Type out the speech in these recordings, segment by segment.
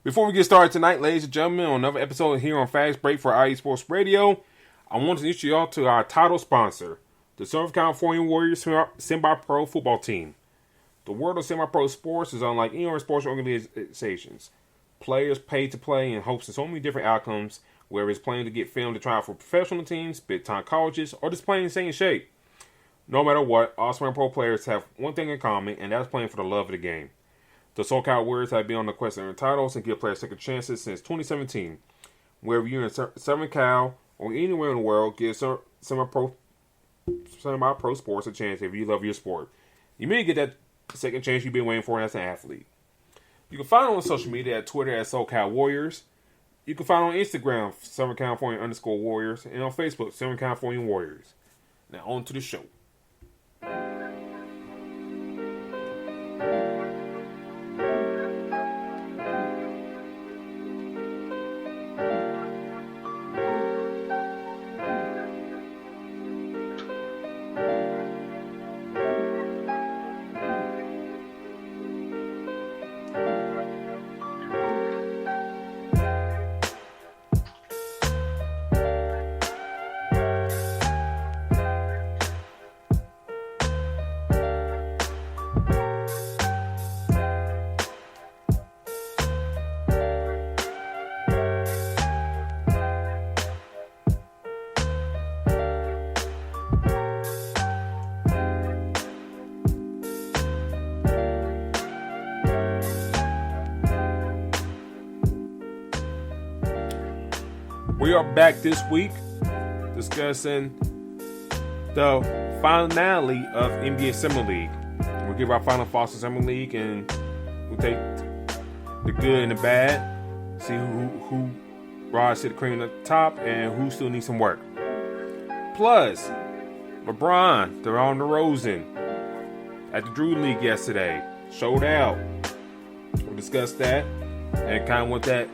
Before we get started tonight, ladies and gentlemen, on another episode here on Fast Break for IE Sports Radio, I want to introduce you all to our title sponsor, the Southern California Warriors Semi-Pro Football Team. The world of semi-pro sports is unlike any other sports organizations. Players pay to play in hopes of so many different outcomes, whether it's playing to get filmed to try out for professional teams, big-time colleges, or just playing to stay in shape. No matter what, all semi-pro players have one thing in common, and that's playing for the love of the game. The SoCal Warriors have been on the quest to earn titles and give players second chances since 2017. Wherever you're in Southern Cal or anywhere in the world, give semi-pro sports a chance if you love your sport. You may get that second chance you've been waiting for as an athlete. You can find them on social media at Twitter at SoCal Warriors. You can find them on Instagram, Southern California _Warriors, and on Facebook, Southern California Warriors. Now on to the show. We are back this week discussing the finale of NBA Summer League. We'll give our final thoughts on Summer League and we'll take the good and the bad, see who rises to the cream at the top and who still needs some work. Plus, Lebron, DeMarr DeRozan at the Drew League yesterday showed out. We'll discuss that and kind of what that,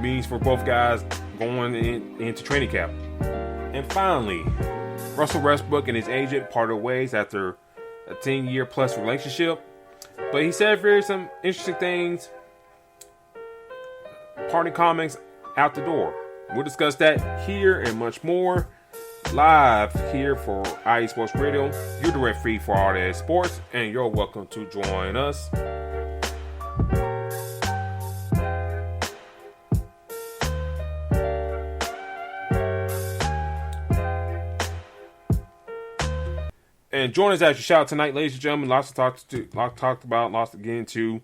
means for both guys going into training camp. And finally, Russell Westbrook and his agent parted ways after a 10-year plus relationship. But he said some interesting things, parting comments out the door. We'll discuss that here and much more live here for IE Sports Radio, your direct feed for all that sports, and you're welcome to join us. And join us as you shout tonight, ladies and gentlemen. Lots to talk about, lots to get into.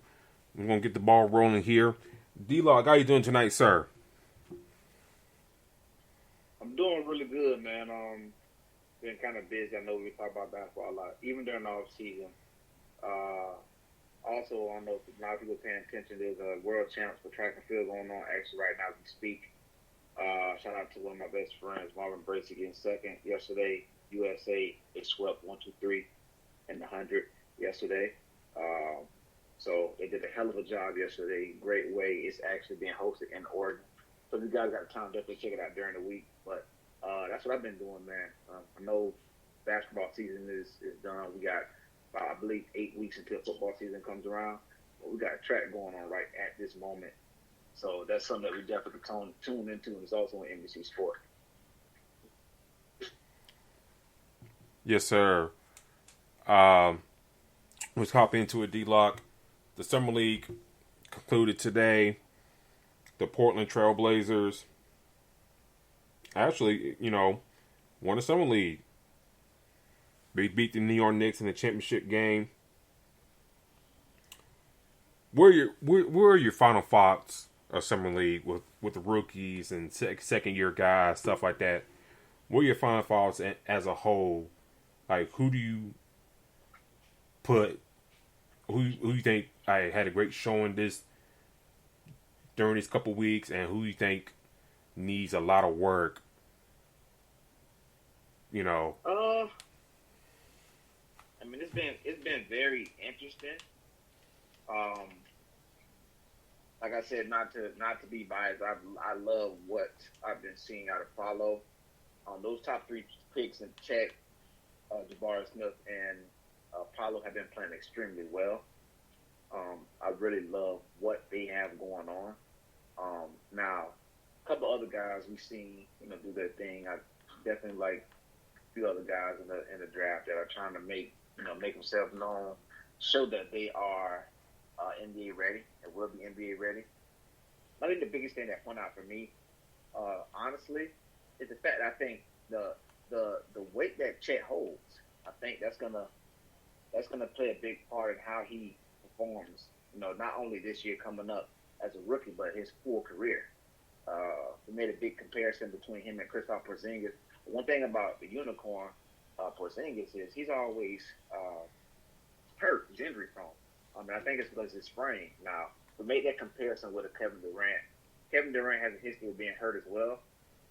We're going to get the ball rolling here. D-Log, how you doing tonight, sir? I'm doing really good, man. Been kind of busy. I know we talk about basketball a lot, even during the off season. Also, I know a lot of people paying attention. There's a world champs for track and field going on actually right now as we speak. Shout out to one of my best friends, Marvin Bracey, getting second yesterday. USA, they swept 1-2-3 in the 100 yesterday. So they did a hell of a job yesterday. Great way. It's actually being hosted in Oregon. So if you guys got time, definitely check it out during the week. But that's what I've been doing, man. I know basketball season is done. We got, I believe, 8 weeks until football season comes around. But we got a track going on right at this moment. So that's something that we definitely tune into, and it's also on NBC Sport. Yes, sir. Let's hop into it, D-Lock. The Summer League concluded today. The Portland Trail Blazers actually, won the Summer League. They beat the New York Knicks in the championship game. Where are your final thoughts of Summer League with the rookies and second year guys, stuff like that? What are your final thoughts as a whole? Like, who do you put? Who you think had a great showing during these couple weeks, and who you think needs a lot of work? I mean, it's been very interesting. Like I said, not to be biased, I love what I've been seeing out of Paulo. Those top three picks in check. Jabari Smith and Paulo have been playing extremely well. I really love what they have going on. Now, a couple other guys we've seen, do their thing. I definitely like a few other guys in the draft that are trying to make themselves known, show that they are NBA ready and will be NBA ready. I think the biggest thing that went out for me, honestly, is the fact that I think the weight that Chet holds. I think that's gonna play a big part in how he performs. Not only this year coming up as a rookie, but his full career. We made a big comparison between him and Kristaps Porzingis. One thing about the unicorn Porzingis is he's always hurt. He's injury prone. I think it's because of his sprain. Now, we made that comparison with a Kevin Durant. Kevin Durant has a history of being hurt as well,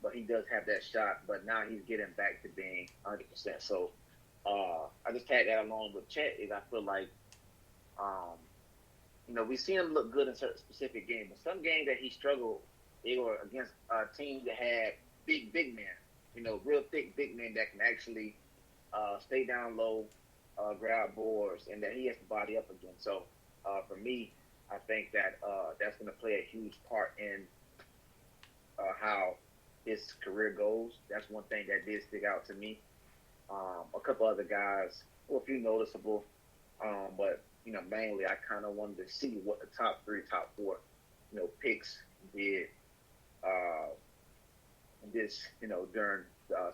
but he does have that shot. But now he's getting back to being 100%. So I just tag that along with Chet. Is I feel like we see him look good in certain specific games, but some games that he struggled, they were against teams that had big men, real thick big men that can actually stay down low, grab boards, and that he has to body up again. So for me, I think that that's going to play a huge part in how his career goes. That's one thing that did stick out to me. A couple other guys, a few noticeable, but mainly I kind of wanted to see what the top 3, top 4, picks did this, during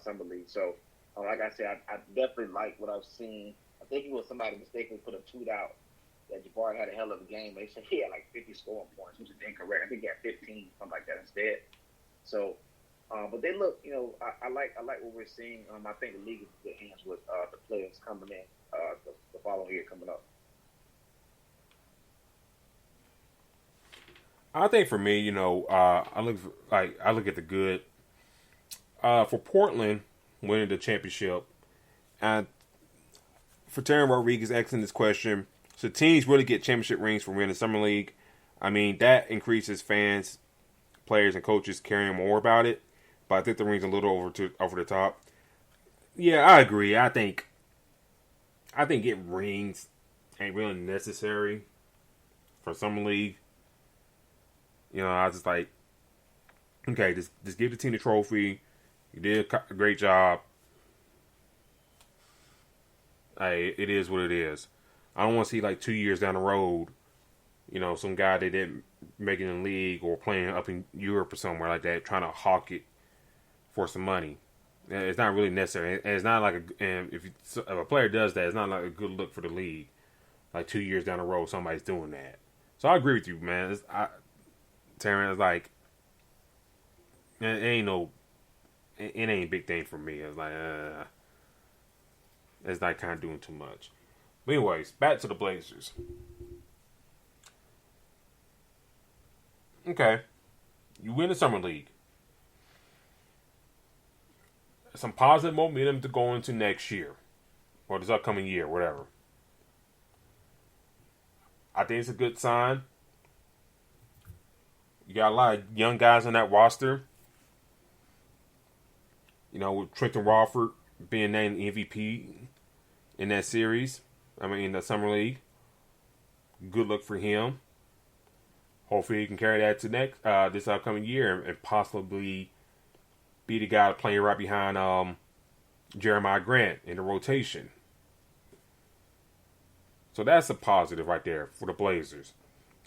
summer league. So, like I said, I definitely like what I've seen. I think it was somebody mistakenly put a tweet out that Jabari had a hell of a game. They said he had like 50 scoring points, which is incorrect. I think he had 15, something like that instead. So, but they look, I like what we're seeing. I think the league is in good hands with the players coming in the following year coming up. I think for me, I look at the good. For Portland winning the championship, and for Terry Rodriguez asking this question, so teams really get championship rings from winning the summer league. I mean, that increases fans, players, and coaches caring more about it. But I think the ring's a little over the top. Yeah, I agree. I think getting rings ain't really necessary for summer league. I was just like, okay, just give the team the trophy. You did a great job. Hey, it is what it is. I don't want to see like 2 years down the road, some guy that didn't make it in the league or playing up in Europe or somewhere like that, trying to hawk it for some money. It's not really necessary. And it's not like if a player does that, it's not like a good look for the league. Like 2 years down the road, somebody's doing that. So I agree with you, man. Terrence, like, it ain't a big thing for me. It's like, it's not kind of doing too much. But anyways, back to the Blazers. Okay, you win the summer league. Some positive momentum to go into next year, or this upcoming year, whatever. I think it's a good sign. You got a lot of young guys on that roster. With Trenton Crawford being named MVP in that series. In the summer league. Good luck for him. Hopefully he can carry that to this upcoming year and possibly be the guy playing right behind Jeremiah Grant in the rotation. So that's a positive right there for the Blazers.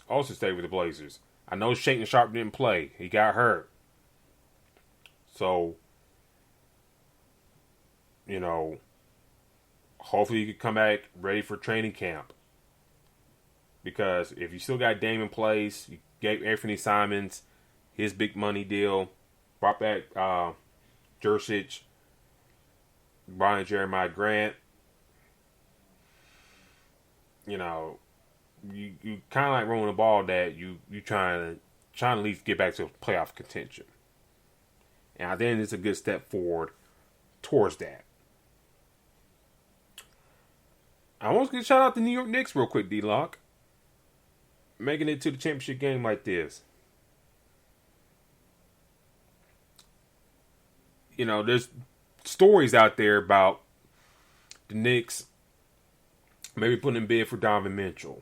Also stay with the Blazers. I know Shaedon Sharpe didn't play. He got hurt. So, hopefully he can come back ready for training camp. Because if you still got Dame in place, you gave Anthony Simons his big money deal, brought back Jurcic, Brian Jeremiah Grant, you kind of like rolling the ball that you trying to at least get back to playoff contention. And I think it's a good step forward towards that. I want to give a shout out to New York Knicks real quick, D-Lock. Making it to the championship game like this. There's stories out there about the Knicks maybe putting in bid for Donovan Mitchell.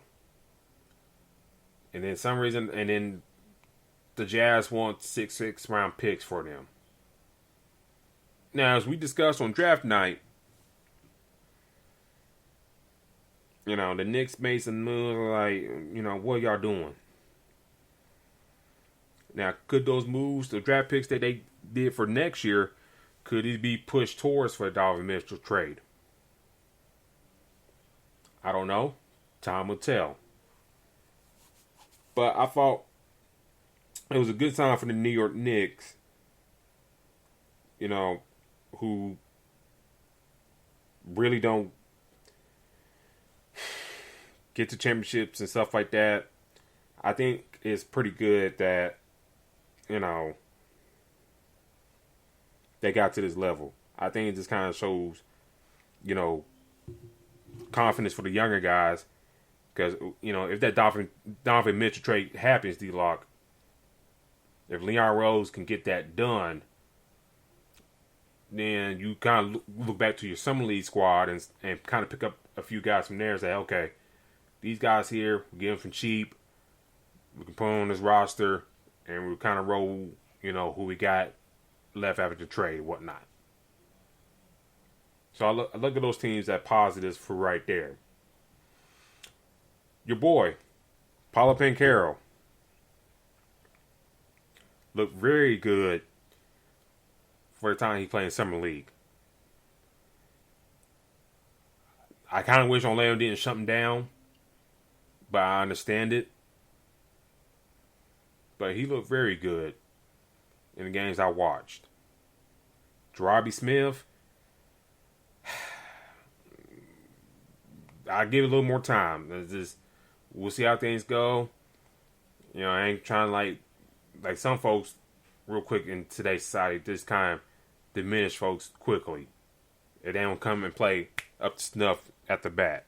And then some reason, and then the Jazz want six round picks for them. Now, as we discussed on draft night, you know, the Knicks made some moves like, you know, what y'all doing? Now, could those moves, the draft picks that they did for next year, could it be pushed towards for a Donovan Mitchell trade? I don't know. Time will tell. But I thought it was a good time for the New York Knicks, you know, who really don't get to championships and stuff like that. I think it's pretty good that, you know, they got to this level. I think it just kind of shows, you know, confidence for the younger guys. Because, you know, if that Donovan Mitchell trade happens, D-Lock, if Leon Rose can get that done, then you kind of look back to your Summer League squad and kind of pick up a few guys from there and say, okay, these guys here, we get them from cheap. We can put them on this roster, and we kind of roll, you know, who we got left after the trade, whatnot. So I look at those teams as positives for right there. Your boy, Paulo Banchero, looked very good for the time he played in Summer League. I kind of wish Orlando didn't shut him down, but I understand it. But he looked very good in the games I watched. Jarabi Smith, I'll give it a little more time. We'll see how things go. You know, I ain't trying to like some folks real quick in today's society just kind of diminish folks quickly. If they don't come and play up to snuff at the bat.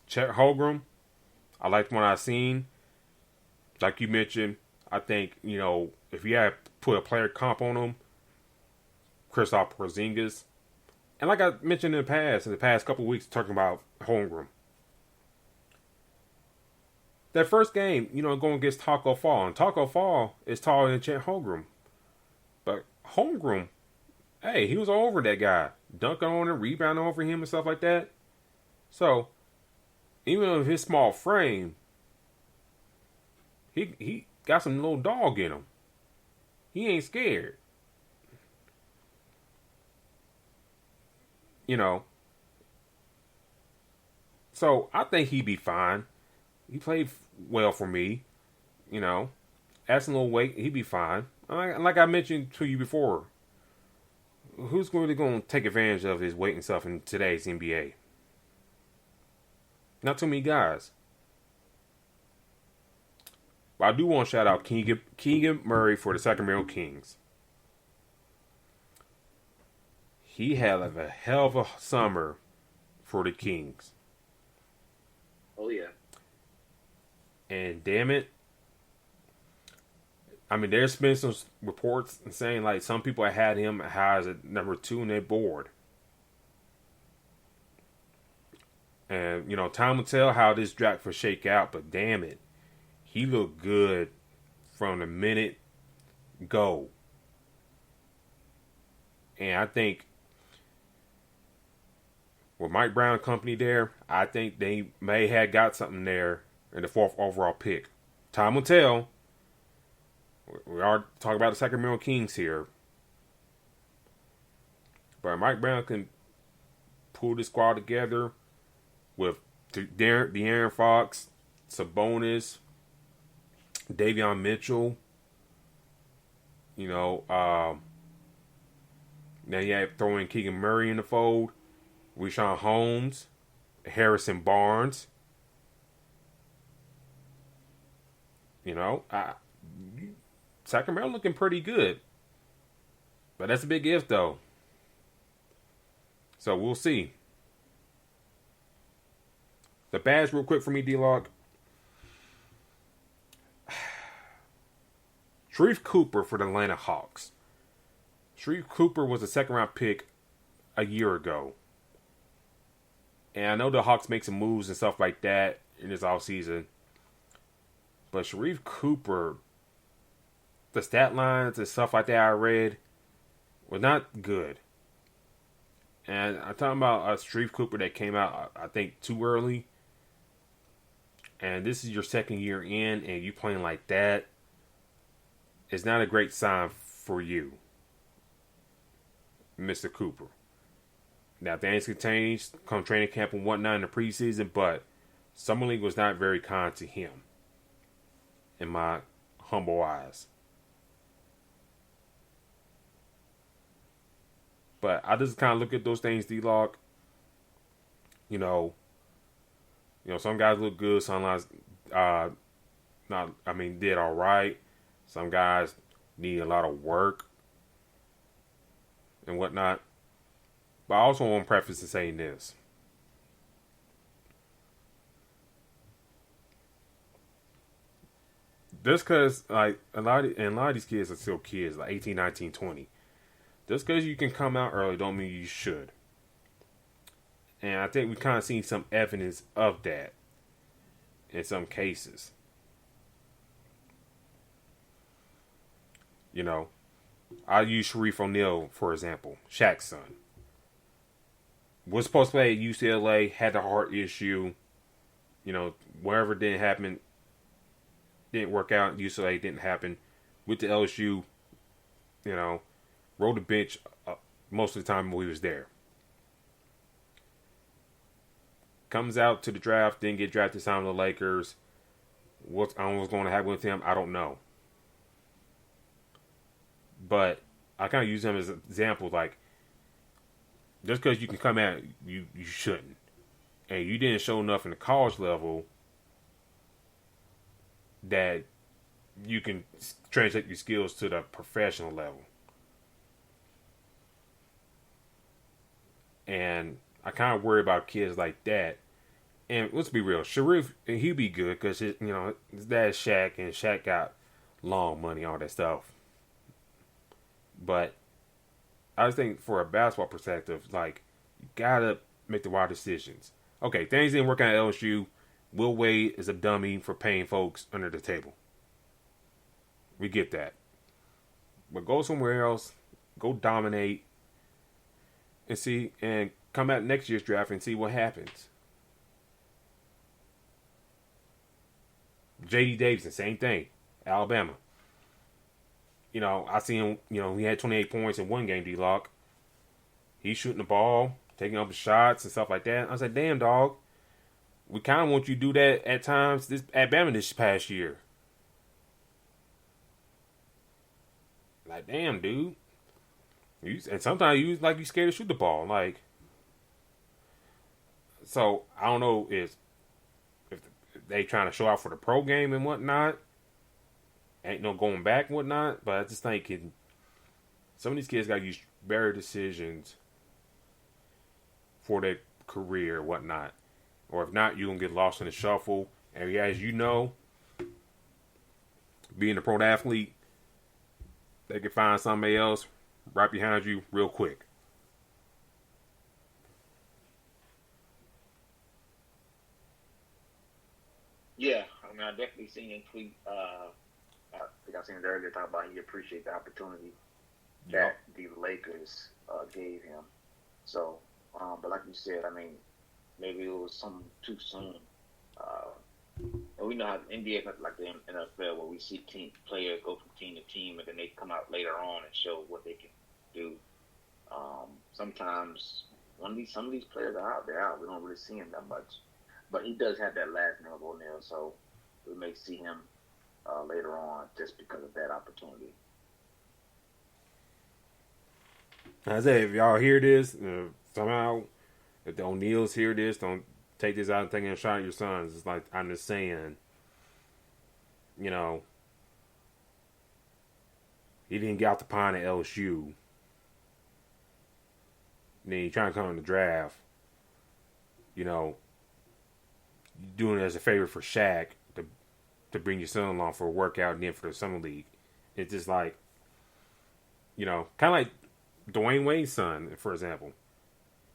Chet Holmgren, I liked what I've seen. Like you mentioned, I think, you know, if you had put a player comp on him, Kristaps Porzingis, and like I mentioned in the past couple of weeks, talking about Holmgren. That first game, you know, going against Taco Fall. And Taco Fall is taller than Chet Holmgren. But Holmgren, hey, he was over that guy. Dunking on him, rebounding over him and stuff like that. So, even with his small frame, he got some little dog in him. He ain't scared. You know. So, I think he'd be fine. He played well for me. You know. Add some little weight, he'd be fine. Like I mentioned to you before, who's really going to take advantage of his weight and stuff in today's NBA? Not too many guys. But I do want to shout out Keegan Murray for the Sacramento Kings. He had a hell of a summer for the Kings. Oh, yeah. And damn it, I mean, there's been some reports saying like some people had him high as a number 2 in their board. And, you know, time will tell how this draft will shake out, but damn it, he looked good from the minute go. And I think with Mike Brown company there, I think they may have got something there in the 4th overall pick. Time will tell. We are talking about the Sacramento Kings here. But Mike Brown can pull the squad together with De'Aaron Fox, Sabonis, Davion Mitchell. You know, now you have throwing Keegan Murray in the fold, Richaun Holmes, Harrison Barnes. You know, Sacramento looking pretty good. But that's a big if, though. So we'll see. The bads real quick for me, D-Log. Sharif Cooper for the Atlanta Hawks. Sharif Cooper was a 2nd round pick a year ago. And I know the Hawks make some moves and stuff like that in this offseason. But Sharif Cooper, the stat lines and stuff like that I read were not good. And I'm talking about a Sharif Cooper that came out, I think, too early. And this is your second year in, and you playing like that. It's not a great sign for you, Mr. Cooper. Now, things can change come training camp and whatnot in the preseason, but Summer League was not very kind to him, in my humble eyes. But I just kind of look at those things, D-Lock. You know, some guys look good, some guys, did all right. Some guys need a lot of work and whatnot. But I also want to preface to saying this. Just because, like, a lot of these kids are still kids, like 18, 19, 20. Just because you can come out early don't mean you should. And I think we kind of seen some evidence of that in some cases. You know, I use Sharif O'Neal, for example, Shaq's son. Was supposed to play at UCLA, had a heart issue. You know, wherever didn't happen, didn't work out. UCLA didn't happen. Went to LSU, you know, rode the bench most of the time when he was there. Comes out to the draft, didn't get drafted, signed with the Lakers. What's going to happen with him, I don't know. But I kind of use him as an example, like, just because you can come out, you shouldn't. And you didn't show enough in the college level that you can translate your skills to the professional level. And I kind of worry about kids like that. And let's be real, Sharif, he'd be good because his dad's Shaq, and Shaq got long money, all that stuff. But I just think for a basketball perspective, like, you gotta make the right decisions. Okay, things didn't work out at LSU. Will Wade is a dummy for paying folks under the table. We get that. But go somewhere else, go dominate, and come out next year's draft and see what happens. J.D. Davidson, same thing. Alabama. I seen him, he had 28 points in one game, D-Lock. He's shooting the ball, taking up the shots and stuff like that. I was like, damn, dog. We kind of want you to do that at times at Bama this past year. Like, damn, dude. And sometimes you like you scared to shoot the ball. Like, so I don't know if they trying to show out for the pro game and whatnot. Ain't no going back and whatnot. But I just think some of these kids got to use better decisions for their career and whatnot. Or if not, you're going to get lost in the shuffle. And as you know, being a pro athlete, they can find somebody else right behind you real quick. Yeah, I definitely seen him tweet. I think I seen it earlier talking about he appreciate the opportunity that the Lakers gave him. So, but like you said, maybe it was some too soon. And we know how the NBA is not like the NFL, where we see players go from team to team, and then they come out later on and show what they can do. Sometimes some of these players are out there. We don't really see him that much, but he does have that last name of O'Neal, so we may see him later on just because of that opportunity. I say, if y'all hear this, somehow, if the O'Neals hear this, don't take this out and taking a shot at your sons. It's like, I'm just saying, he didn't get out the pine at LSU. Then you trying to come in the draft, doing it as a favor for Shaq to bring your son along for a workout and then for the summer league. It's just like, kind of like Dwayne Wade's son, for example.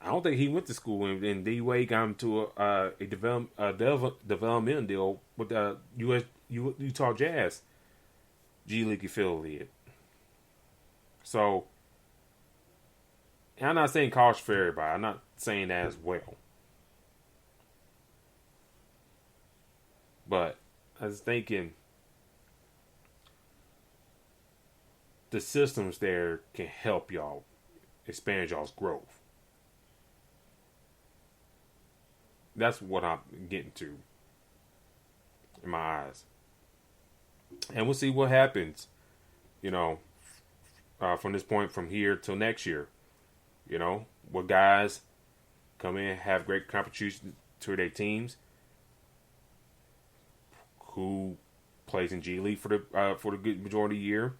I don't think he went to school, and D Wade got him to a development deal with the Utah Jazz G League affiliate. So, and I'm not saying college for everybody. I'm not saying that as well. But I was thinking the systems there can help y'all expand y'all's growth. That's what I'm getting to in my eyes. And we'll see what happens, from this point from here till next year. What guys come in, have great contributions to their teams, who plays in G League for the good majority of the year,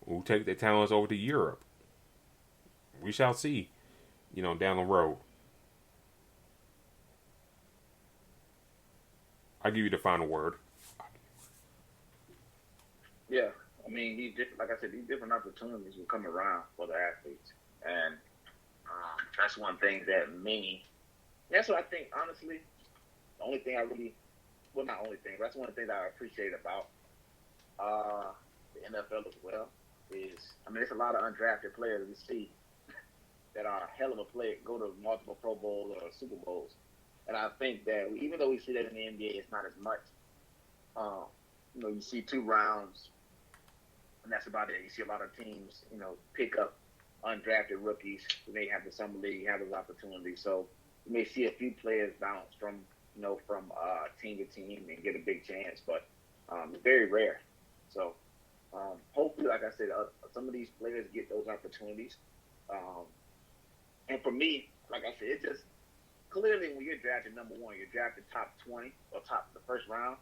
who take their talents over to Europe. We shall see, down the road. I'll give you the final word. Yeah, I mean, like I said, these different opportunities will come around for the athletes, and that's one thing that that's what I think, honestly, the only thing not only thing, but that's one thing that I appreciate about the NFL as well is, there's a lot of undrafted players we see that are a hell of a player, go to multiple Pro Bowls or Super Bowls. And I think that even though we see that in the NBA, it's not as much. You see 2 rounds, and that's about it. You see a lot of teams, pick up undrafted rookies who may have the summer league, have those opportunities. So you may see a few players bounce from team to team and get a big chance, but it's very rare. So hopefully, like I said, some of these players get those opportunities. And for me, like I said, it just clearly when you're drafted number 1, you're drafted top 20 or top the first round,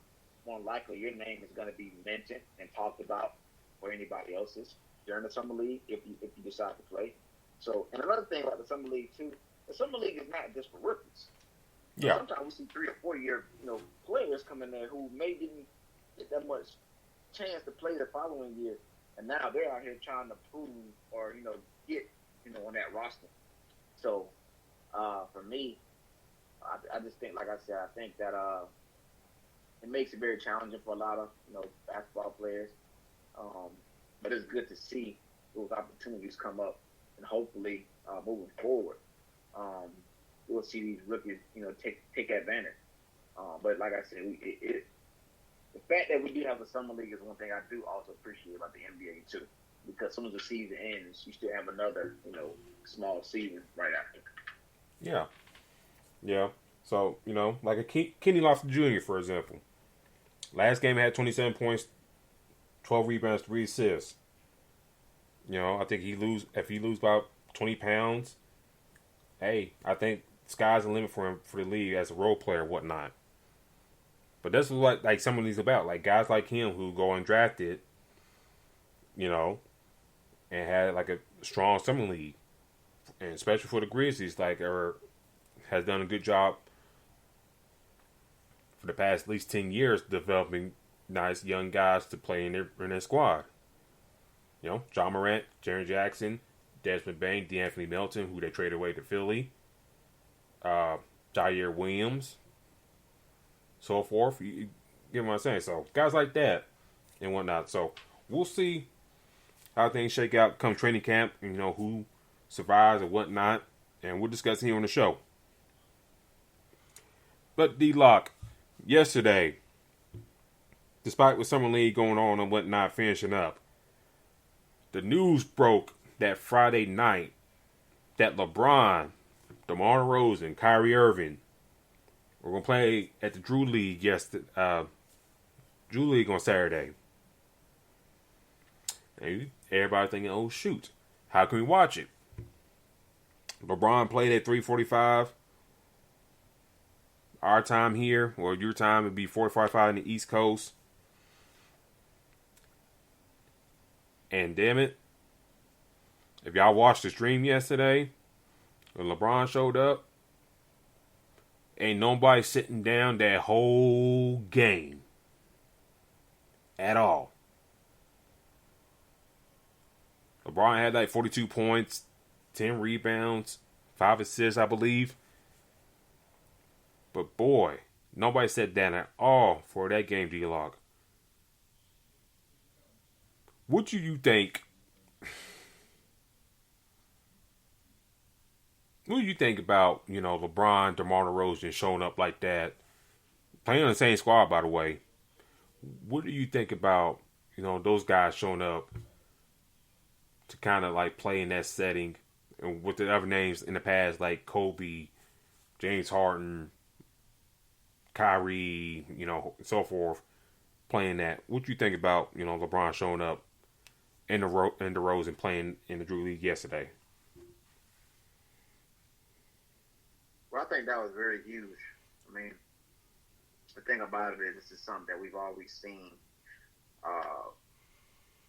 more likely your name is going to be mentioned and talked about for anybody else's during the summer league if you decide to play. So, and another thing about the summer league too, the summer league is not just for rookies. Yeah. Sometimes we see 3 or 4 year players come in there who maybe didn't get that much chance to play the following year, and now they're out here trying to prove or get on that roster. So for me, I just think, like I said, I think that it makes it very challenging for a lot of basketball players. But it's good to see those opportunities come up, and hopefully moving forward, we'll see these rookies take advantage. But like I said, the fact that we do have a summer league is one thing I do also appreciate about the NBA too, because as soon as the season ends, you still have another small season right after. Yeah. Yeah. So, like a Kenny Lofton Jr., for example. Last game had 27 points, 12 rebounds, 3 assists. I think if he lose about 20 pounds, hey, I think sky's the limit for him for the league as a role player and whatnot. But that's what like some of these about. Like guys like him who go undrafted, and had like a strong summer league. And especially for the Grizzlies, has done a good job for the past at least 10 years developing nice young guys to play in their squad. John Morant, Jaren Jackson, Desmond Bain, DeAnthony Melton, who they traded away to Philly, Jair Williams, so forth. You get what I'm saying? So guys like that and whatnot. So we'll see how things shake out come training camp. Who survives and whatnot, and we'll discuss it here on the show. But D-Lock, yesterday, despite with Summer League going on and whatnot finishing up, the news broke that Friday night that LeBron, DeMarr DeRozan, Kyrie Irving were going to play at the Drew League on Saturday. And everybody thinking, oh shoot, how can we watch it? LeBron played at 3:45. Our time here, or your time, would be 4:45 in the East Coast. And damn it, if y'all watched the stream yesterday, when LeBron showed up, ain't nobody sitting down that whole game at all. LeBron had like 42 points, 10 rebounds, 5 assists, I believe. But boy, nobody said that at all for that game, D-Log. What do you think? What do you think about, LeBron, DeMarr DeRozan showing up like that? Playing on the same squad, by the way. What do you think about, those guys showing up to kind of like play in that setting, and with the other names in the past like Kobe, James Harden, Kyrie, and so forth, playing that? What do you think about, LeBron showing up in DeRozan playing in the Drew League yesterday? Well, I think that was very huge. I mean, the thing about it is this is something that we've always seen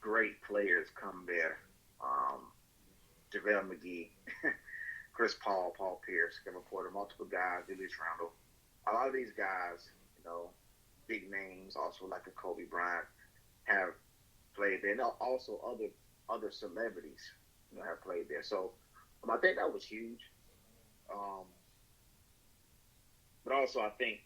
great players come there. JaVale McGee, Chris Paul, Paul Pierce, Kevin Porter, multiple guys, Julius Randle. A lot of these guys, big names, also like a Kobe Bryant, have played there. And also other celebrities, have played there. So I think that was huge. But also I think,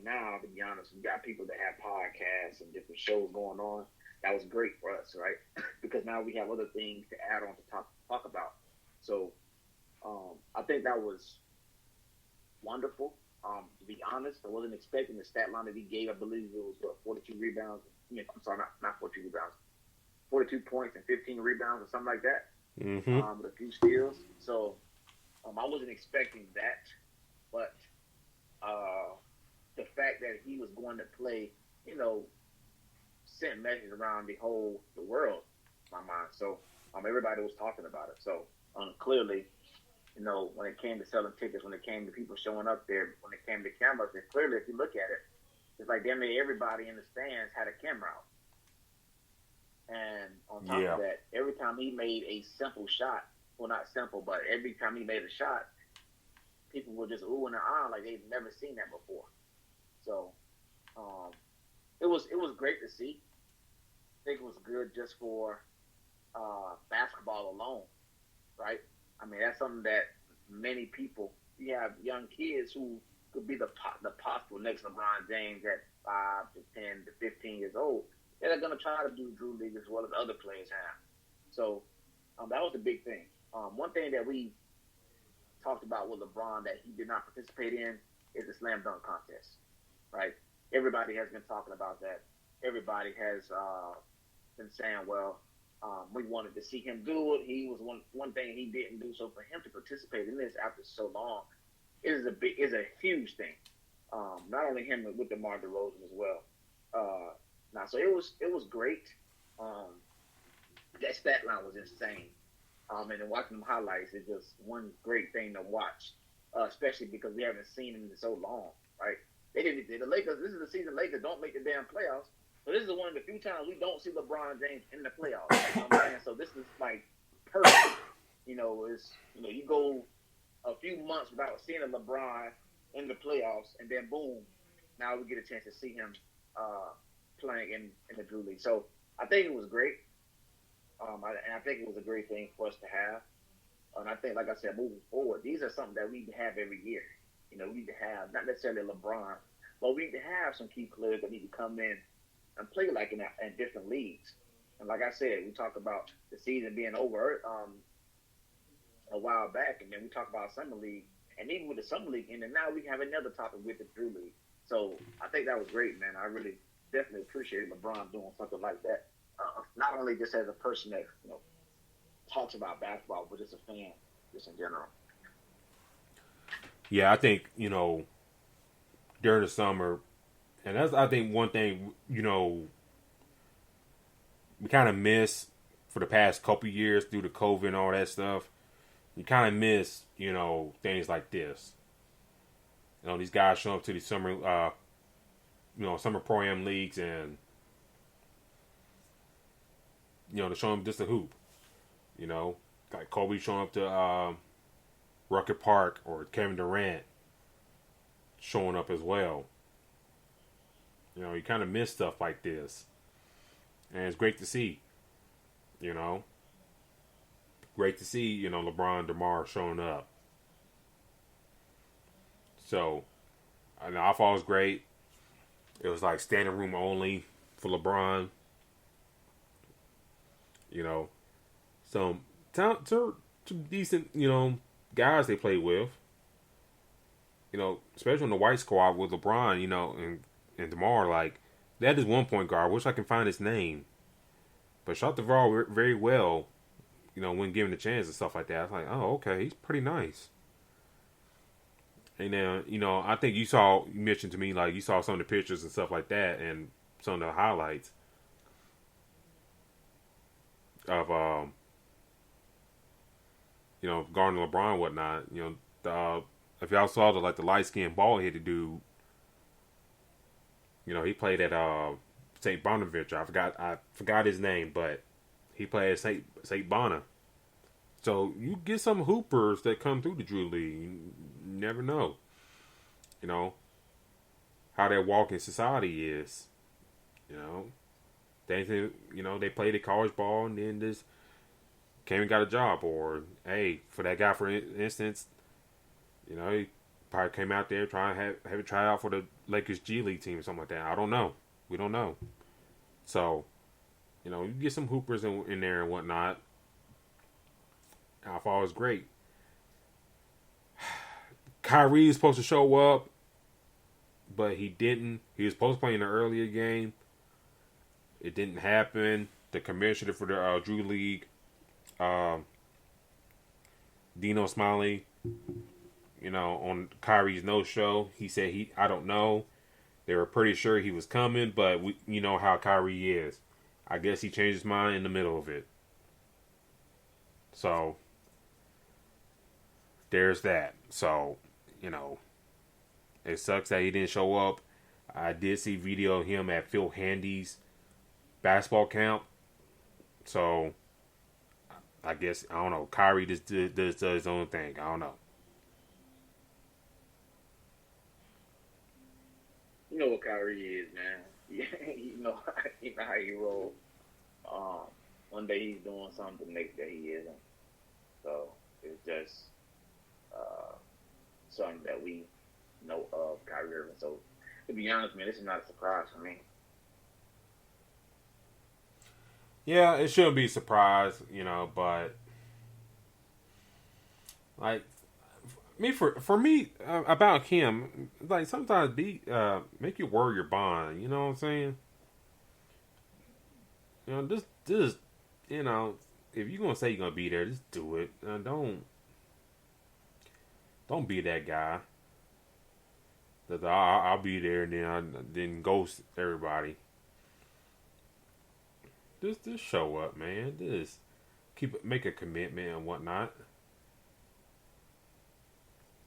now, to be honest, we got people that have podcasts and different shows going on. That was great for us, right? Because now we have other things to add on to talk about. So I think that was wonderful. To be honest, I wasn't expecting the stat line that he gave. I believe it was, 42 rebounds. I'm sorry, not 42 rebounds. 42 points and 15 rebounds or something like that. Mm-hmm. With a few steals. So I wasn't expecting that. But the fact that he was going to play, sent messages around the world, in my mind. So everybody was talking about it. So clearly, when it came to selling tickets, when it came to people showing up there, when it came to cameras, and clearly, if you look at it, it's like damn near everybody in the stands had a camera out. And on top of that, every time he made a simple shot, well, not simple, but every time he made a shot, people were just oohing and ahhing like they'd never seen that before. So it was great to see. I think it was good just for basketball alone, right? I mean, that's something that many people, you have young kids who could be the possible next LeBron James at 5 to 10 to 15 years old. They're going to try to do Drew League as well as other players have. So that was the big thing. One thing that we talked about with LeBron that he did not participate in is the slam dunk contest, right? Everybody has been talking about that. Everybody has been saying, well, we wanted to see him do it. He was one thing he didn't do. So for him to participate in this after so long is a huge thing. Not only him, but with DeMarr DeRozan as well. So it was great. That stat line was insane. And then watching them highlights is just one great thing to watch, especially because we haven't seen him in so long, right? The Lakers, this is the season Lakers don't make the damn playoffs. So this is one of the few times we don't see LeBron James in the playoffs. You know what I'm saying? So this is like perfect. You go a few months without seeing a LeBron in the playoffs, and then boom, now we get a chance to see him playing in the Drew League. So I think it was great. I think it was a great thing for us to have. And I think, like I said, moving forward, these are something that we need to have every year. We need to have, not necessarily LeBron, but we need to have some key players that need to come in and play like in different leagues. And like I said, we talked about the season being over a while back, and then we talked about Summer League. And even with the Summer League, and then now we have another topic with the Drew League. So I think that was great, man. I really definitely appreciate LeBron doing something like that. Not only just as a person that talks about basketball, but just a fan, just in general. Yeah, I think during the summer, and that's I think one thing we kind of miss for the past couple of years due to COVID and all that stuff. You kind of miss things like this. These guys show up to these summer summer pro-am leagues and to show them just a hoop. Like Kobe showing up to Rucker Park, or Kevin Durant showing up as well. You kind of miss stuff like this, and it's great to see. Great to see LeBron, DeMar showing up. So, I thought it was great. It was like standing room only for LeBron. You know, some decent, guys they played with. Especially in the white squad with LeBron, and DeMar, like, that is one point guard. I wish I can find his name. But shot the ball very well, when given the chance and stuff like that. I was like, oh, okay, he's pretty nice. And then, I think you mentioned to me, like, you saw some of the pictures and stuff like that and some of the highlights of, guarding LeBron and whatnot. If y'all saw the light-skinned bald-headed dude, he played at St. Bonaventure. I forgot his name, but he played at St. Bona. So you get some hoopers that come through the Drew League. You never know, how their walk in society is. They played at college ball and then just came and got a job. Or hey, for that guy, for instance, he probably came out there trying to have it try out for the Lakers G League team or something like that. I don't know. We don't know. So, you get some hoopers in there and whatnot. I thought it was great. Kyrie is supposed to show up, but he didn't. He was supposed to play in the earlier game. It didn't happen. The commissioner for the Drew League, Dino Smiley, on Kyrie's no-show, he said I don't know. They were pretty sure he was coming, but you know how Kyrie is. I guess he changed his mind in the middle of it. So, there's that. So, it sucks that he didn't show up. I did see video of him at Phil Handy's basketball camp. So, I guess, I don't know. Kyrie just does his own thing. I don't know. You know what Kyrie is, man. you know how he rolls. One day he's doing something, the next day he isn't. So it's just something that we know of Kyrie Irving. So to be honest, man, this is not a surprise for me. Yeah, it shouldn't be a surprise, but like for me about him, like sometimes make you worry your bond. You know what I'm saying? Just if you're gonna say you're gonna be there, just do it. Don't be that guy. That I'll be there and then ghost everybody. Just show up, man. Just make a commitment and whatnot.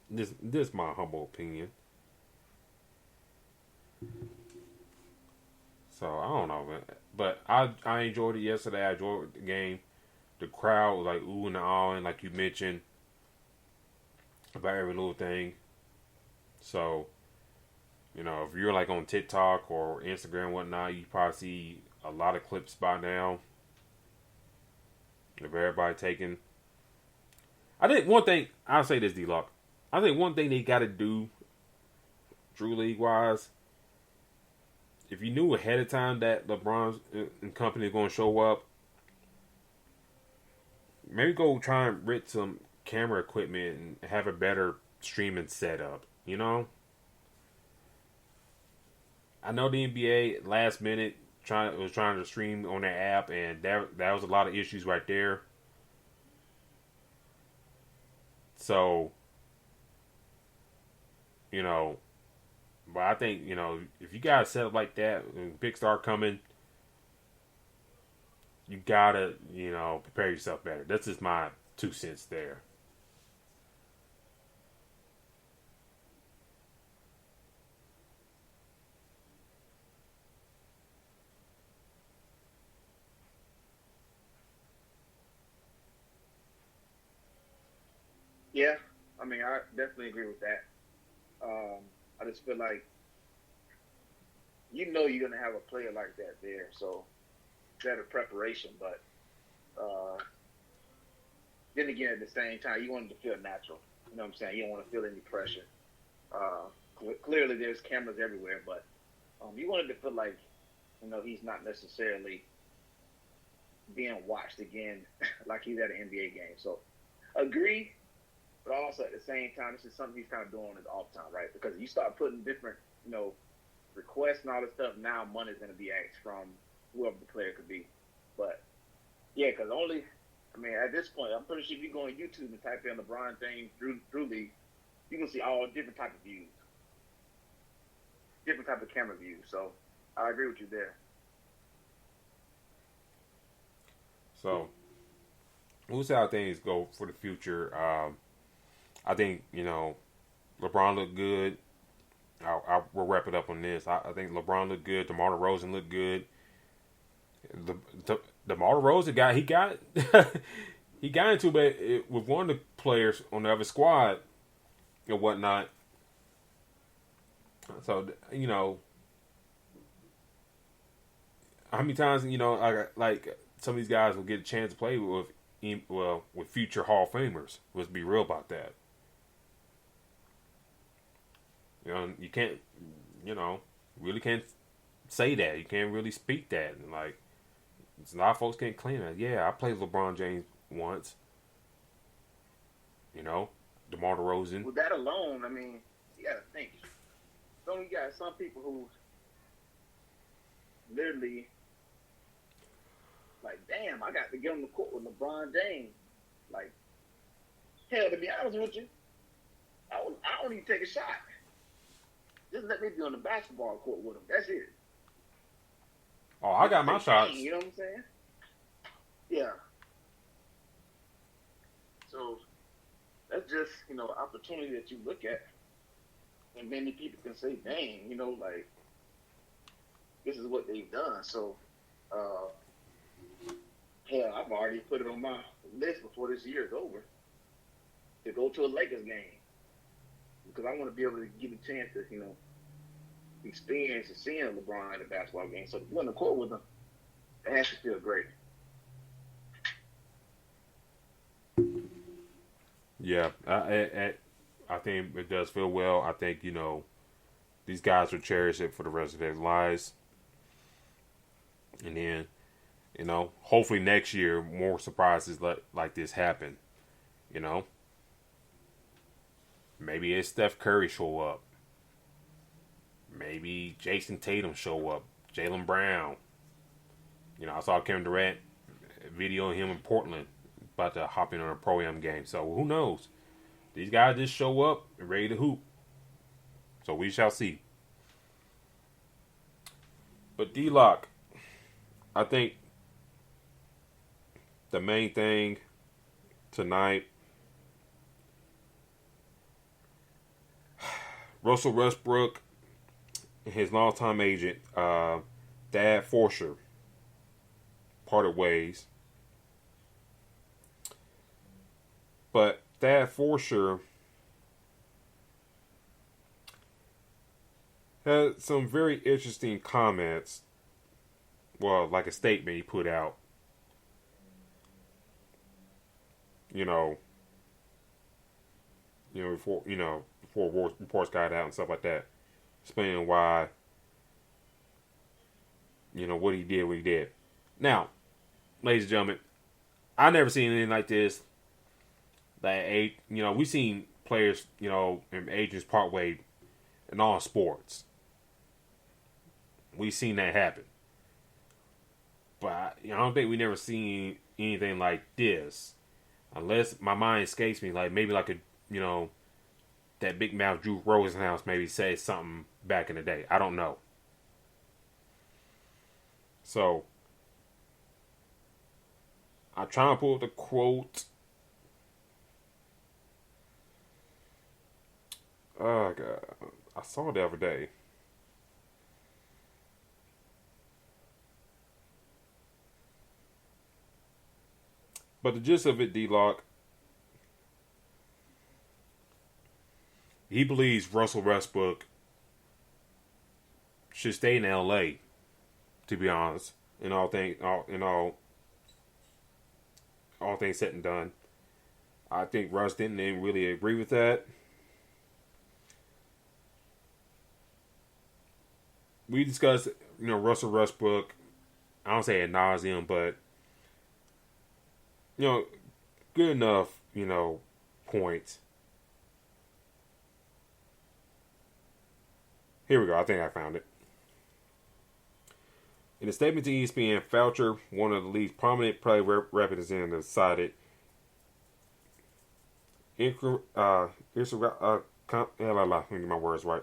This my humble opinion. So I don't know, man. But I enjoyed it yesterday. I enjoyed the game. The crowd was like ooh and ahhing, like you mentioned, about every little thing. So, if you're like on TikTok or Instagram and whatnot, you probably see a lot of clips by now of everybody taking. I'll say this, D-Lock. I think one thing they got to do, Drew League wise, if you knew ahead of time that LeBron and company are going to show up, maybe go try and rent some camera equipment and have a better streaming setup. I know the NBA last minute was trying to stream on their app, and that was a lot of issues right there. So, but I think, if you got a setup like that, when big star coming, you gotta, prepare yourself better. That's just my 2 cents there. Yeah, I mean, I definitely agree with that. I just feel like you're going to have a player like that there, so better preparation. But then again, at the same time, you want it to feel natural. You know what I'm saying? You don't want to feel any pressure. Clearly, there's cameras everywhere, but you wanted to feel like he's not necessarily being watched again like he's at an NBA game. So, agree, but also at the same time, this is something he's kind of doing on his off time, right? Because you start putting different, requests and all this stuff. Now, money's going to be asked from whoever the player could be. But yeah, because at this point, I'm pretty sure if you go on YouTube and type in LeBron James Drew League, you can see all different type of views, different type of camera views. So I agree with you there. So we'll see how things go for the future. I think LeBron looked good. We'll wrap it up on this. I think LeBron looked good. DeMarr DeRozan looked good. DeMarr DeRozan he got he got into it with one of the players on the other squad and whatnot. So how many times like some of these guys will get a chance to play with future Hall of Famers. Let's be real about that. You can't really can't say that. You can't really speak that. And like a lot of folks can't claim that. Yeah, I played LeBron James once. DeMar DeRozan. With that alone, you gotta think. So you got some people who literally like, damn, I got to get on the court with LeBron James. Like, hell, to be honest with you, I don't even take a shot. Just let me be on the basketball court with him. That's it. Oh, I got my shots. You know what I'm saying? Yeah. So that's just, opportunity that you look at. And many people can say, dang, like, this is what they've done. So, hell, I've already put it on my list before this year is over to go to a Lakers game. Because I want to be able to get a chance to, experience and seeing LeBron at a basketball game. So to be on the court with him, it has to feel great. Yeah, I think it does feel well. I think, these guys will cherish it for the rest of their lives. And then, hopefully next year more surprises like this happen. Maybe it's Steph Curry show up. Maybe Jason Tatum show up. Jaylen Brown. I saw Kevin Durant video of him in Portland about to hop in on a Pro-Am game. So who knows? These guys just show up and ready to hoop. So we shall see. But D-Lock, I think the main thing tonight, Russell Westbrook and his longtime agent, Thad Forsher, parted ways. But Thad Forsher had some very interesting comments. Well, like a statement he put out. Before reports got out and stuff like that, explaining why, what he did. Now, ladies and gentlemen, I never seen anything like this. We've seen players, and agents part way in all sports. We've seen that happen. But I don't think we never seen anything like this. Unless my mind escapes me, like maybe like that big mouth Drew Rosenhaus maybe said something back in the day. I don't know. So I'm trying to pull up the quote. Oh God, I saw it the other day. But the gist of it, D-Lock, he believes Russell Westbrook should stay in LA, to be honest, all things said and done. I think Russ didn't really agree with that. we discussed, Russell Westbrook. I don't say ad nauseum, but good enough, points. Here we go. I think I found it. In a statement to ESPN, Foucher, one of the league's prominent play representatives, cited let me get my words right.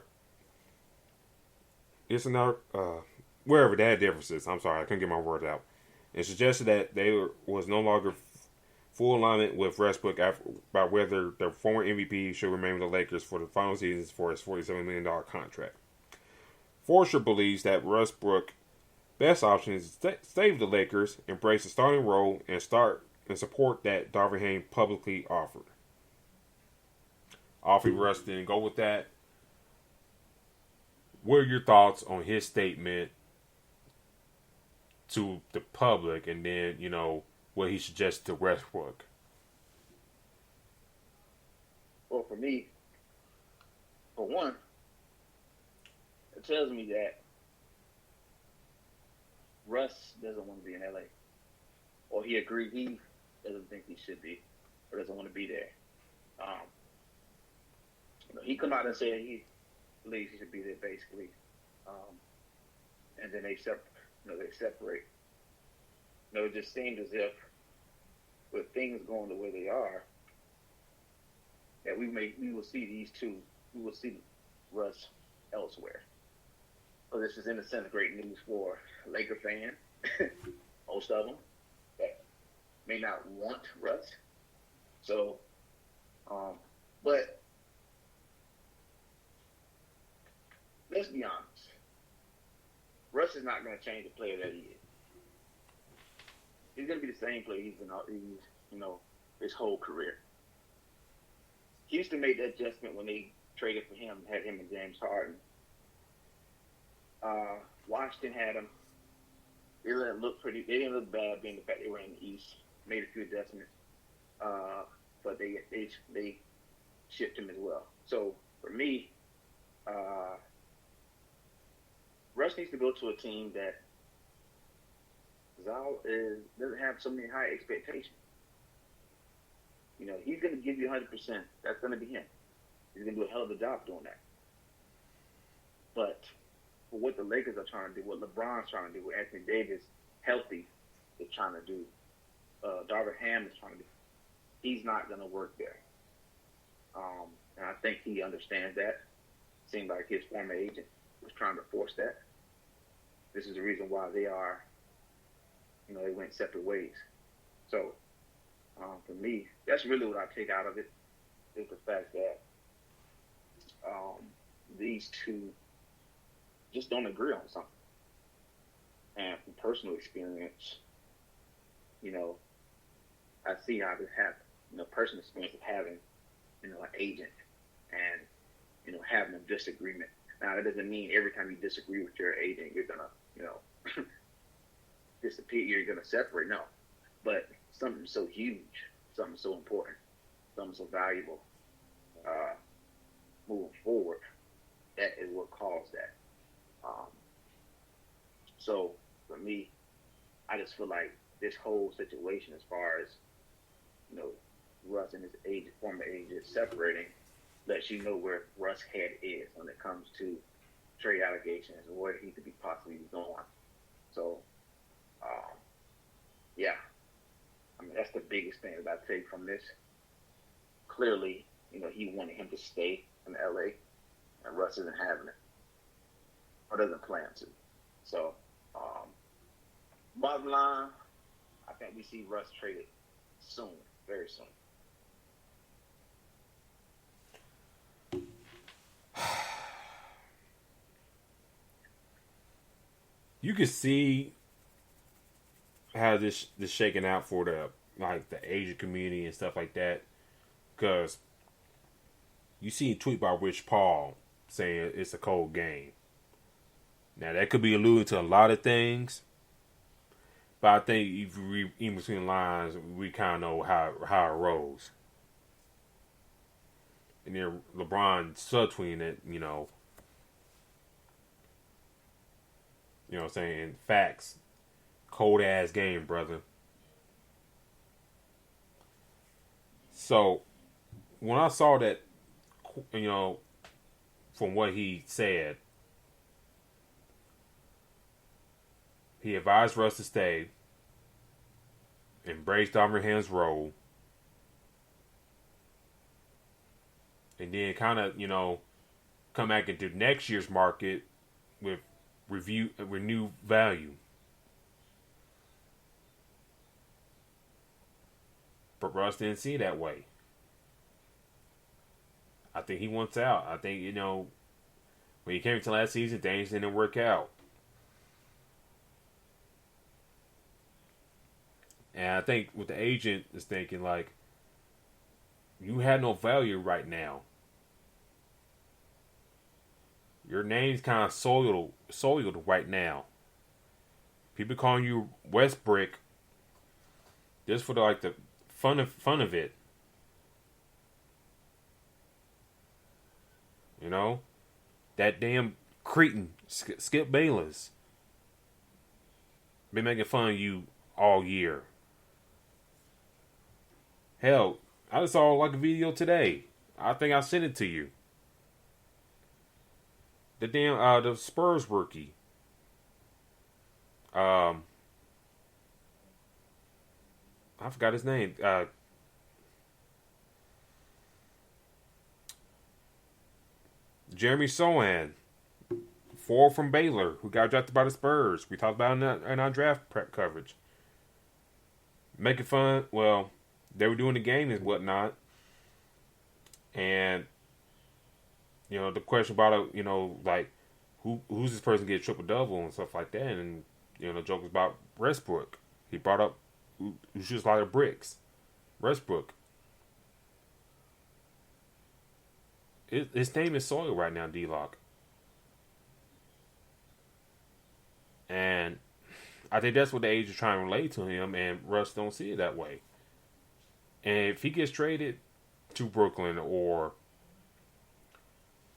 It's another wherever they had differences. I'm sorry, I couldn't get my words out. And suggested that they was no longer full alignment with Westbrook about whether the former MVP should remain with the Lakers for the final seasons for his $47 million contract. Forster believes that Westbrook's best option is to stay with the Lakers, embrace the starting role, and support that Darvin Ham publicly offered. Obviously, Russ didn't go with that. What are your thoughts on his statement to the public, and then what he suggested to Westbrook? Well, for me, for one, it tells me that Russ doesn't want to be in LA, or he agreed he doesn't think he should be, or doesn't want to be there. He come out and said he believes he should be there, basically, and then they separate. It just seems as if, with things going the way they are, that we will see these two. We will see Russ elsewhere. So this is, in a sense, great news for Laker fans, most of them, that may not want Russ. So, but let's be honest. Russ is not going to change the player that he is. He's going to be the same player he's his whole career. Houston made that adjustment when they traded for him, had him and James Harden. Washington had him. They didn't look bad, being the fact they were in the East. Made a few adjustments, but they shipped him as well. So for me, Russ needs to go to a team that doesn't have so many high expectations. He's going to give you 100%. That's going to be him. He's going to do a hell of a job doing that. But for what the Lakers are trying to do, what LeBron's trying to do, what Anthony Davis, healthy, is trying to do, Darvin Ham is trying to do, he's not going to work there. And I think he understands that. Seemed like his former agent was trying to force that. This is the reason why they went separate ways. So, for me, that's really what I take out of it, is the fact that these two just don't agree on something. And from personal experience, I see how this happens. Personal experience of having, an agent and, having a disagreement. Now, that doesn't mean every time you disagree with your agent, you're going to, disappear, you're going to separate. No. But something so huge, something so important, something so valuable, moving forward, that is what caused that. So, for me, I just feel like this whole situation, as far as, Russ and his former agent separating, lets you know where Russ' head is when it comes to trade allegations and where he could be possibly going. So, yeah. That's the biggest thing that I take from this. Clearly, he wanted him to stay in LA, and Russ isn't having it, or doesn't plan to. So, bottom line, I think we see Russ traded soon, very soon. You can see how this shaking out for the Asian community and stuff like that, because you see a tweet by Rich Paul saying it's a cold game. Now that could be alluding to a lot of things, but I think if you read in between the lines, we kind of know how it rolls. And then LeBron subtweeting it, You know what I'm saying? Facts. Cold ass game, brother. So when I saw that, you know, from what he said, he advised Russ to stay, embrace Ham's role, and then kind of, come back into next year's market with renewed value. But Russ didn't see it that way. I think he wants out. I think, when he came to last season, things didn't work out. And I think what the agent is thinking, like, you had no value right now. Your name's kind of soiled right now. People calling you Westbrook just for the fun of it. You know, that damn cretin Skip Bayless been making fun of you all year. Hell, I just saw a video today. I think I sent it to you. The damn the Spurs rookie. I forgot his name. Jeremy Sohan, forward from Baylor, who got drafted by the Spurs. We talked about it in our draft prep coverage. Making fun. Well, they were doing the game and whatnot, and the question about who's this person get a triple double and stuff like that, and the joke was about Westbrook. He brought up who shoots a lot of bricks, Westbrook. His name is soil right now, D-Lock. And I think that's what the agent is trying to relate to him, and Russ don't see it that way. And if he gets traded to Brooklyn or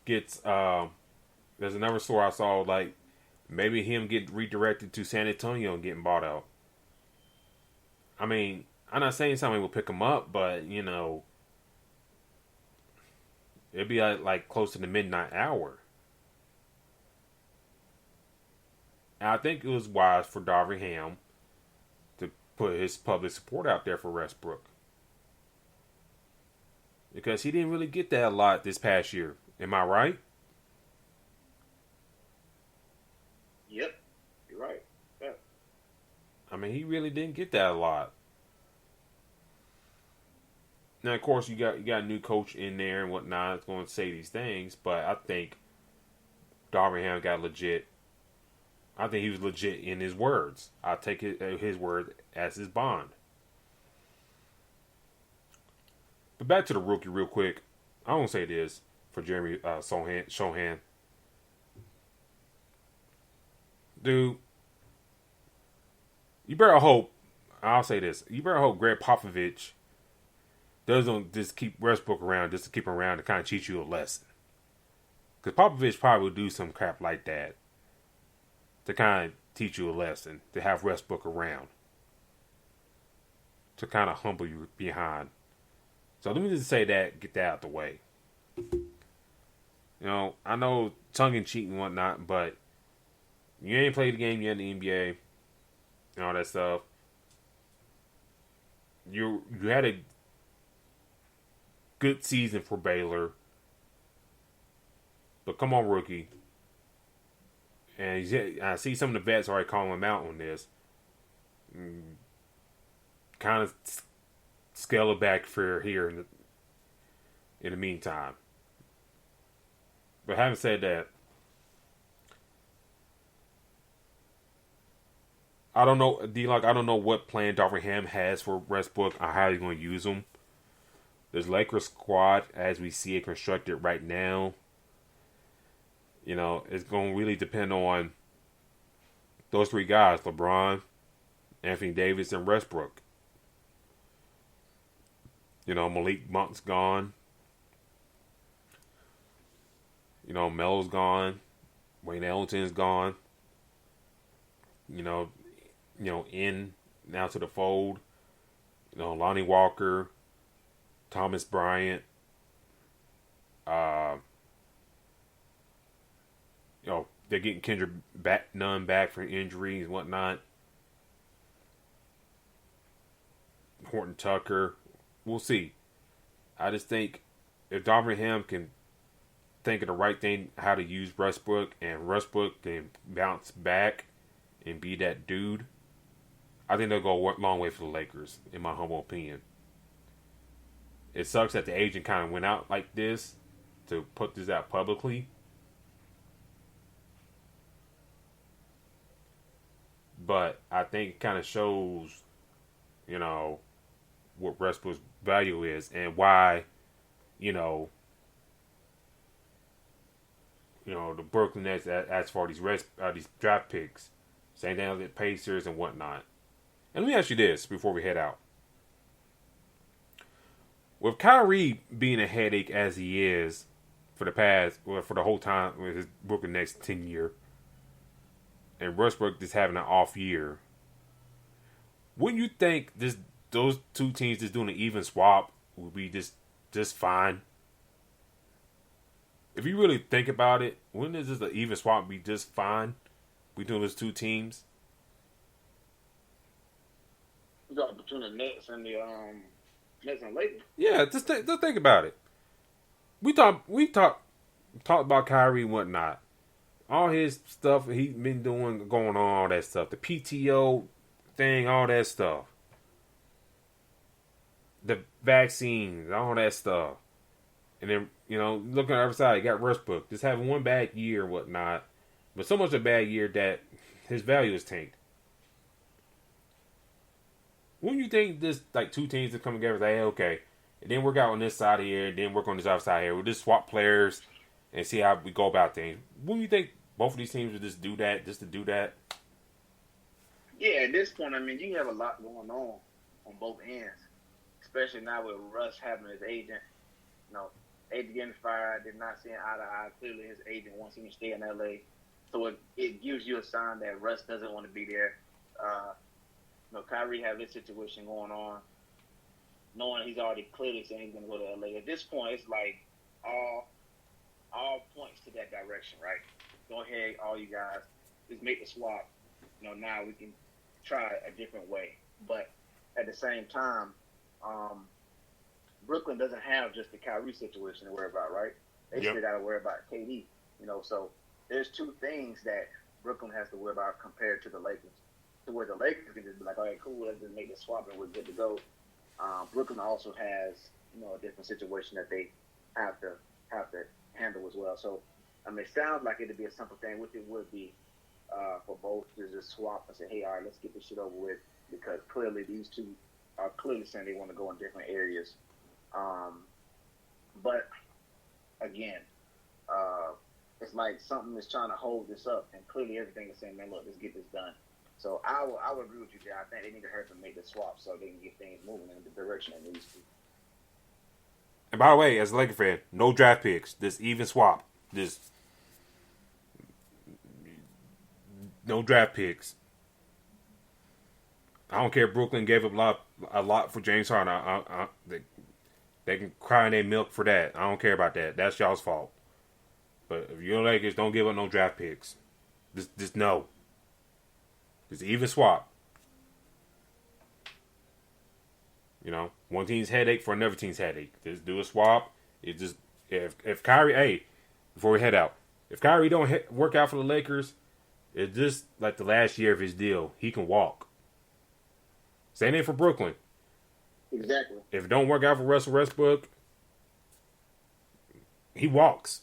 gets, there's another story I saw, like, maybe him get redirected to San Antonio and getting bought out. I mean, I'm not saying somebody will pick him up, but, it'd be like close to the midnight hour. And I think it was wise for Darvin Ham to put his public support out there for Westbrook. Because he didn't really get that a lot this past year. Am I right? Yep, you're right. Yeah. I mean, he really didn't get that a lot. Now, of course, you got a new coach in there and whatnot. It's going to say these things, but I think Darvin Ham got legit. I think he was legit in his words. I'll take his word as his bond. But back to the rookie real quick. I won't say this for Jeremy Sohan. Dude, you better hope, I'll say this, you better hope Greg Popovich doesn't just keep Westbrook around just to keep him around to kind of teach you a lesson. Because Popovich probably will do some crap like that to kind of teach you a lesson, to have Westbrook around, to kind of humble you behind. So let me just say that, get that out the way. I know tongue-in-cheek and whatnot, but you ain't played the game yet in the NBA and all that stuff. You had a good season for Baylor. But come on, rookie. And I see some of the vets already calling him out on this. Kind of scale it back for here in the meantime. But having said that, I don't know, D-Lock, I don't know what plan Darvin Ham has for Westbrook or how he's going to use him. This Lakers squad, as we see it constructed right now, it's going to really depend on those three guys, LeBron, Anthony Davis, and Westbrook. Malik Monk's gone. Melo's gone. Wayne Ellington's gone. you know, in now to the fold. Lonnie Walker, Thomas Bryant, uh, they're getting Kendrick Nunn back for injuries and whatnot. Horton Tucker, we'll see. I just think if Darvin Ham can think of the right thing, how to use Westbrook, and Westbrook can bounce back and be that dude, I think they'll go a long way for the Lakers, in my humble opinion. It sucks that the agent kind of went out like this to put this out publicly. But I think it kind of shows, what Westbrook's value is and why, you know, the Brooklyn Nets as for these draft picks, same thing with the Pacers and whatnot. And let me ask you this before we head out: with Kyrie being a headache as he is for the whole time with his Brooklyn Nets tenure, and Westbrook just having an off year, wouldn't you think those two teams just doing an even swap would be just fine? If you really think about it, wouldn't just an even swap be just fine between those two teams? Between the Nets and the Nets and Lakers. Yeah, just think about it. We talked about Kyrie and whatnot, all his stuff he's been doing, going on, all that stuff, the PTO thing, all that stuff, the vaccines, all that stuff, and then looking on the other side, you got Westbrook just having one bad year and whatnot, but so much a bad year that his value is tanked. Wouldn't you think this like two teams that come together and say, hey, okay, it didn't work out on this side here, it didn't work on this other side here, we'll just swap players and see how we go about things? Wouldn't you think both of these teams would just do that, just to do that? Yeah, at this point, I mean, you have a lot going on both ends, especially now with Russ having his agent. Agent getting fired, did not see eye to eye. Clearly, his agent wants him to stay in LA, so it gives you a sign that Russ doesn't want to be there. Kyrie have this situation going on, knowing he's already clearly saying he's going to go to LA. At this point, it's like all points to that direction, right? Go ahead, all you guys, just make the swap. Now we can try a different way. But at the same time, Brooklyn doesn't have just the Kyrie situation to worry about, right? They still got to worry about KD. So there's two things that Brooklyn has to worry about compared to the Lakers. To where the Lakers can just be like, all right, cool, let's just make the swap and we're good to go. Brooklyn also has, a different situation that they have to handle as well. So, it sounds like it'd be a simple thing, which it would be for both to just swap and say, hey, all right, let's get this shit over with, because clearly these two are clearly saying they want to go in different areas. But again, it's like something is trying to hold this up, and clearly everything is saying, man, look, let's get this done. So I would agree with you, Jay. I think they need to hurry up and make the swap so they can get things moving in the direction it needs to. And by the way, as a Laker fan, no draft picks. This even swap. This no draft picks. I don't care if Brooklyn gave up a lot for James Harden. They can cry in their milk for that. I don't care about that. That's y'all's fault. But if you're Lakers, don't give up no draft picks. Just no. Just even swap. One team's headache for another team's headache. Just do a swap. It just if Kyrie, hey, before we head out, if Kyrie don't work out for the Lakers, it's just like the last year of his deal. He can walk. Same thing for Brooklyn. Exactly. If it don't work out for Russell Westbrook, he walks,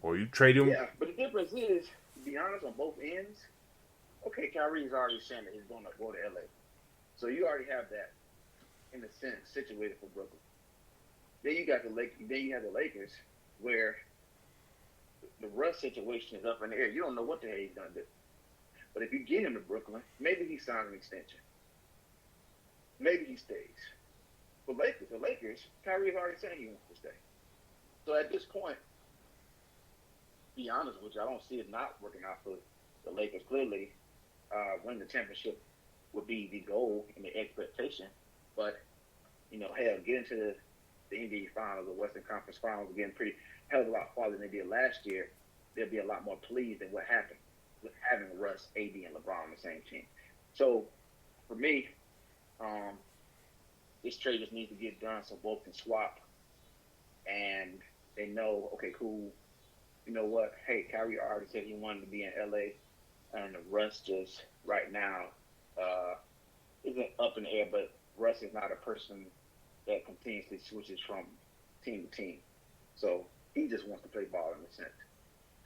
or you trade him. Yeah, but the difference is, to be honest, on both ends. Okay, Kyrie's already saying that he's going to go to LA. So you already have that, in a sense, situated for Brooklyn. Then you got the Lakers, where the Russ situation is up in the air. You don't know what the hell he's going to do. But if you get him to Brooklyn, maybe he signs an extension. Maybe he stays. For the Lakers, Kyrie's already saying he wants to stay. So at this point, to be honest with you, I don't see it not working out for the Lakers. Clearly, winning the championship would be the goal and the expectation. But, hell, getting to the NBA Finals, the Western Conference Finals, again, pretty hell of a lot farther than they did last year. They'll be a lot more pleased than what happened with having Russ, AD, and LeBron on the same team. So, for me, this trade just needs to get done so both can swap and they know, okay, cool. You know what? Hey, Kyrie already said he wanted to be in LA, and Russ just right now isn't up in the air. But Russ is not a person that continuously switches from team to team, so he just wants to play ball in a sense.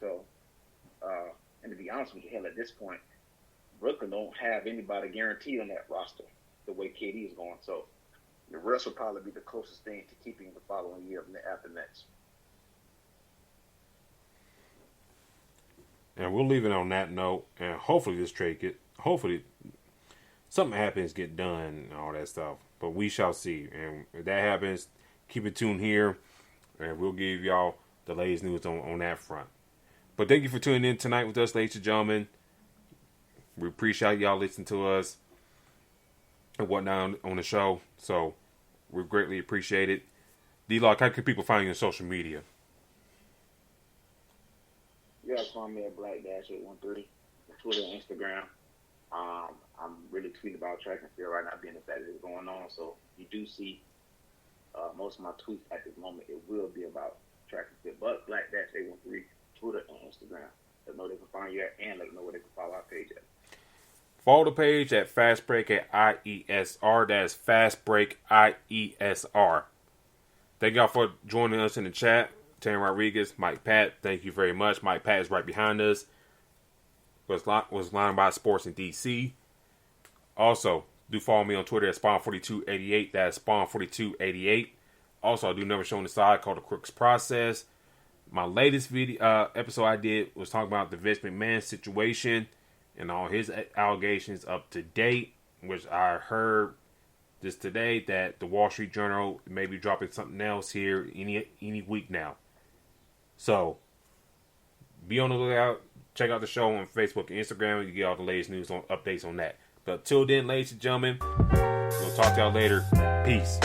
So, and to be honest with you, hell, at this point, Brooklyn don't have anybody guaranteed on that roster the way KD is going. So, the Russ will probably be the closest thing to keeping the following year after next. And we'll leave it on that note. And hopefully this trade hopefully something happens, get done, and all that stuff. But we shall see. And if that happens, keep it tuned here. And we'll give y'all the latest news on that front. But thank you for tuning in tonight with us, ladies and gentlemen. We appreciate y'all listening to us and whatnot on the show. So we greatly appreciate it. D-Lock, how can people find you on social media? You guys find me at Black-813, Twitter and Instagram. I'm really tweeting about track and field right now, being the fact that it's going on. So you do see most of my tweets at this moment. It will be about track and field, but Black-813, Twitter and Instagram. Let them know they can find you at, and let them know where they can follow our page at. Follow the page at Fast Break at IESR. That's Fast Break IESR. Thank y'all for joining us in the chat. Terry Rodriguez, Mike Pat, thank you very much. Mike Pat is right behind us. Was Line by Sports in DC. Also, do follow me on Twitter at Spawn4288. That's Spawn4288. Also, I do another show on the side called The Crooks Process. My latest video episode I did was talking about the Vince McMahon situation and all his allegations up to date, which I heard just today that the Wall Street Journal may be dropping something else here any week now. So, be on the lookout. Check out the show on Facebook and Instagram. You get all the latest news on updates on that. But till then, ladies and gentlemen, we'll talk to y'all later. Peace.